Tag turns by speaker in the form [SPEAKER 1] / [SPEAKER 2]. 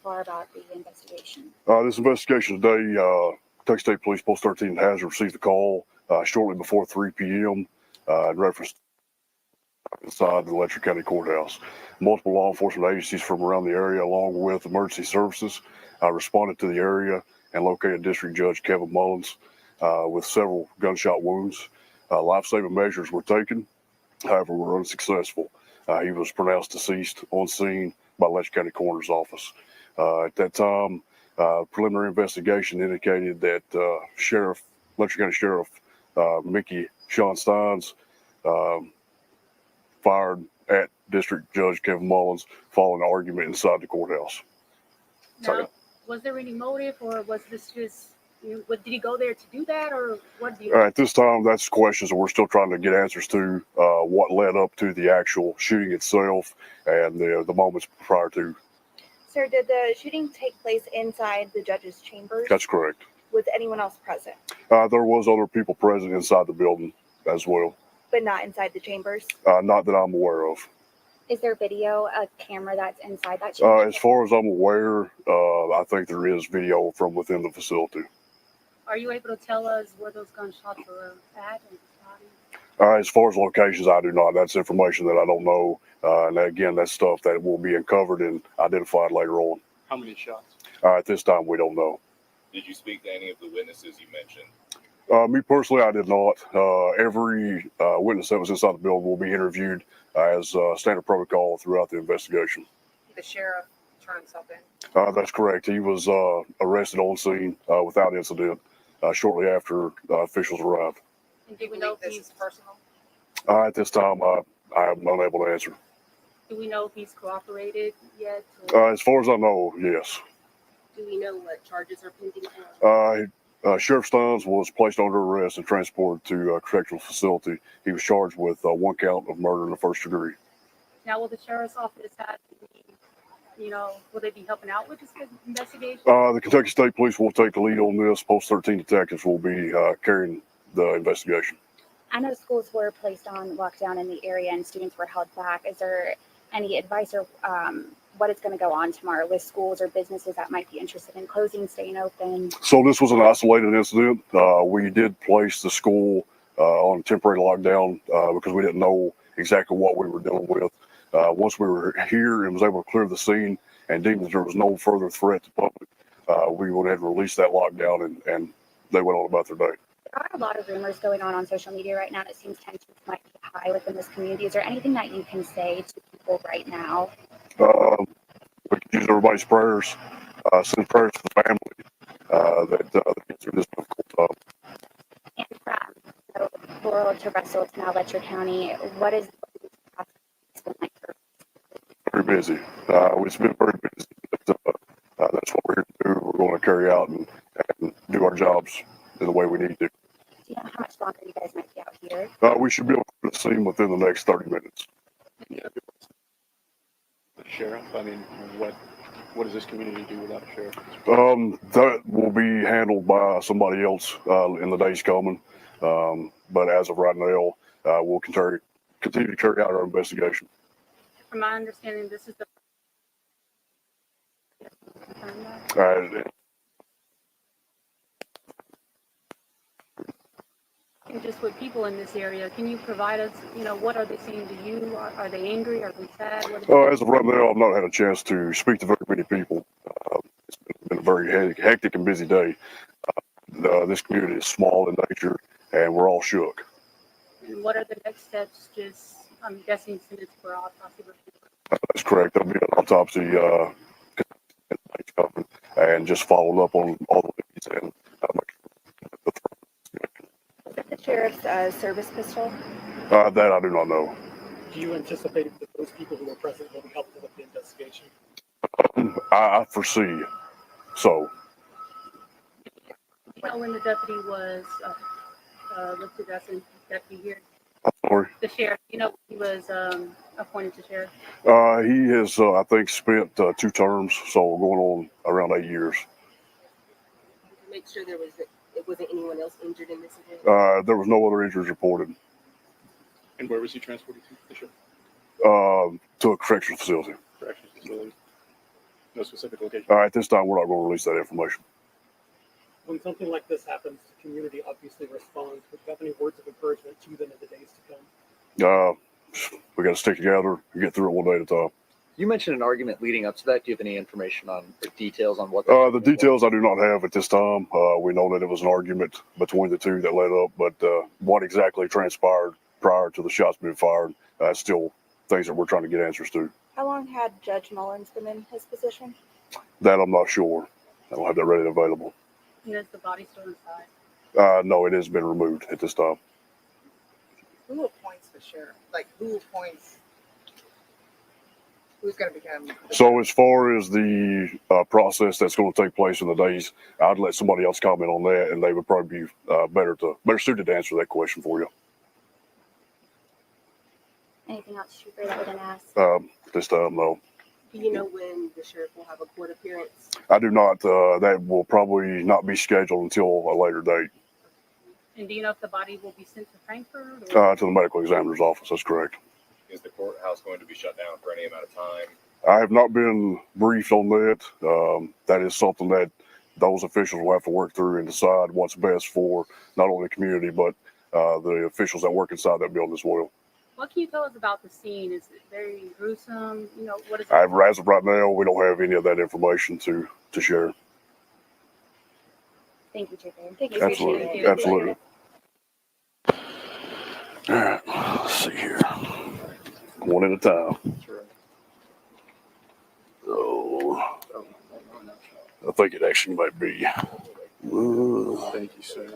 [SPEAKER 1] far about the investigation?
[SPEAKER 2] This investigation today, Kentucky State Police Post 13 has received a call shortly before 3 p.m. In reference inside the Letcher County Courthouse. Multiple law enforcement agencies from around the area, along with emergency services, responded to the area and located District Judge Kevin Mullins with several gunshot wounds. Life-saving measures were taken, however, were unsuccessful. He was pronounced deceased on scene by Letcher County Coroner's Office. At that time, preliminary investigation indicated that Letcher County Sheriff Mickey Sean Steins fired at District Judge Kevin Mullins following an argument inside the courthouse.
[SPEAKER 3] Now, was there any motive, or was this just, did he go there to do that, or what do you?
[SPEAKER 2] At this time, that's questions that we're still trying to get answers to. What led up to the actual shooting itself and the moments prior to.
[SPEAKER 1] Sir, did the shooting take place inside the judge's chambers?
[SPEAKER 2] That's correct.
[SPEAKER 1] Was anyone else present?
[SPEAKER 2] There was other people present inside the building as well.
[SPEAKER 1] But not inside the chambers?
[SPEAKER 2] Not that I'm aware of.
[SPEAKER 1] Is there video, a camera that's inside that chamber?
[SPEAKER 2] As far as I'm aware, I think there is video from within the facility.
[SPEAKER 3] Are you able to tell us where those gunshots were at in his body?
[SPEAKER 2] As far as locations, I do not. That's information that I don't know. And again, that's stuff that will be uncovered and identified later on.
[SPEAKER 4] How many shots?
[SPEAKER 2] At this time, we don't know.
[SPEAKER 5] Did you speak to any of the witnesses you mentioned?
[SPEAKER 2] Me personally, I did not. Every witness that was inside the building will be interviewed as standard protocol throughout the investigation.
[SPEAKER 6] The sheriff turned himself in?
[SPEAKER 2] That's correct. He was arrested on scene without incident shortly after officials arrived.
[SPEAKER 3] And do we know if
[SPEAKER 6] this
[SPEAKER 3] he's
[SPEAKER 6] is personal?
[SPEAKER 2] At this time, I am unable to answer.
[SPEAKER 3] Do we know if he's cooperated yet?
[SPEAKER 2] As far as I know, yes.
[SPEAKER 6] Do we know what charges are pending for him?
[SPEAKER 2] Sheriff Steins was placed under arrest and transported to a correctional facility. He was charged with one count of murder in the first degree.
[SPEAKER 3] Now, will the sheriff's office have, will they be helping out with this investigation?
[SPEAKER 2] The Kentucky State Police will take the lead on this. Post 13 detectives will be carrying the investigation.
[SPEAKER 1] I know schools were placed on lockdown in the area and students were held back. Is there any advice or what is going to go on tomorrow with schools or businesses that might be interested in closing, staying open?
[SPEAKER 2] So this was an isolated incident. We did place the school on temporary lockdown because we didn't know exactly what we were dealing with. Once we were here and was able to clear the scene and deemed that there was no further threat to public, we went ahead and released that lockdown and they went on about their day.
[SPEAKER 1] There are a lot of rumors going on social media right now. It seems tensions might be high within this community. Is there anything that you can say to people right now?
[SPEAKER 2] We can use everybody's prayers, send prayers to the family that get through this difficult time.
[SPEAKER 1] And from Laurel to Russell to now Letcher County, what is been like for?
[SPEAKER 2] Very busy. It's been very busy. But, that's what we're here to do. We're going to carry out and do our jobs in the way we need to.
[SPEAKER 1] Do you know how much longer you guys might be out here?
[SPEAKER 2] We should be able to clear the scene within the next 30 minutes.
[SPEAKER 4] Yeah. The sheriff, I mean, what does this community do without a sheriff?
[SPEAKER 2] That will be handled by somebody else in the days coming. But as of right now, we'll continue to carry out our investigation.
[SPEAKER 3] From my understanding, this is the and just with people in this area, can you provide us, what are they saying to you? Are they angry? Are they sad?
[SPEAKER 2] As of right now, I've not had a chance to speak to very many people. It's been a very hectic and busy day. This community is small in nature, and we're all shook.
[SPEAKER 3] And what are the next steps? Just, I'm guessing, send it for autopsy.
[SPEAKER 2] That's correct. There'll be an autopsy and just followed up on all the leads and
[SPEAKER 1] Is it the sheriff's service pistol?
[SPEAKER 2] that I do not know.
[SPEAKER 7] Do you anticipate that those people who were present will be helpful with the investigation?
[SPEAKER 2] I foresee so.
[SPEAKER 3] When the deputy was listed as a deputy here,
[SPEAKER 2] Sorry.
[SPEAKER 3] the sheriff, he was appointed to sheriff.
[SPEAKER 2] He has, I think, spent 2 terms, so going on around 8 years.
[SPEAKER 6] Make sure it wasn't anyone else injured in this event?
[SPEAKER 2] There was no other injuries reported.
[SPEAKER 4] And where was he transported to? The sheriff?
[SPEAKER 2] To a correctional facility.
[SPEAKER 4] Corrections facility. No specific location?
[SPEAKER 2] At this time, we're not going to release that information.
[SPEAKER 7] When something like this happens, the community obviously responds. Would you have any words of encouragement to them in the days to come?
[SPEAKER 2] We got to stick together and get through it one day at a time.
[SPEAKER 8] You mentioned an argument leading up to that. Do you have any information on the details on what?
[SPEAKER 2] The details I do not have at this time. We know that it was an argument between the two that led up, but what exactly transpired prior to the shots being fired, still things that we're trying to get answers to.
[SPEAKER 9] How long had Judge Mullins been in his position?
[SPEAKER 2] That I'm not sure. I don't have that ready and available.
[SPEAKER 3] And is the body still inside?
[SPEAKER 2] No, it has been removed at this time.
[SPEAKER 10] Who appoints the sheriff? Like, who appoints? Who's going to become?
[SPEAKER 2] So as far as the process that's going to take place in the days, I'd let somebody else comment on that, and they would probably be better suited to answer that question for you.
[SPEAKER 1] Anything else, Trooper, that we didn't ask?
[SPEAKER 2] This time, no.
[SPEAKER 6] Do you know when the sheriff will have a court appearance?
[SPEAKER 2] I do not. That will probably not be scheduled until a later date.
[SPEAKER 3] And do you know if the body will be sent to Frankfurt?
[SPEAKER 2] To the medical examiner's office. That's correct.
[SPEAKER 5] Is the courthouse going to be shut down for any amount of time?
[SPEAKER 2] I have not been briefed on that. That is something that those officials will have to work through and decide what's best for not only the community, but the officials that work inside that building as well.
[SPEAKER 3] What can you tell us about the scene? Is it very gruesome? You know, what is it?
[SPEAKER 2] As of right now, we don't have any of that information to share.
[SPEAKER 1] Thank you, Trooper.
[SPEAKER 9] Thank you.
[SPEAKER 2] Absolutely.
[SPEAKER 9] Appreciate it.
[SPEAKER 2] Absolutely. All right. Let's see here. One at a time.
[SPEAKER 4] That's right.
[SPEAKER 2] So I think it actually might be.
[SPEAKER 4] Thank you, sir.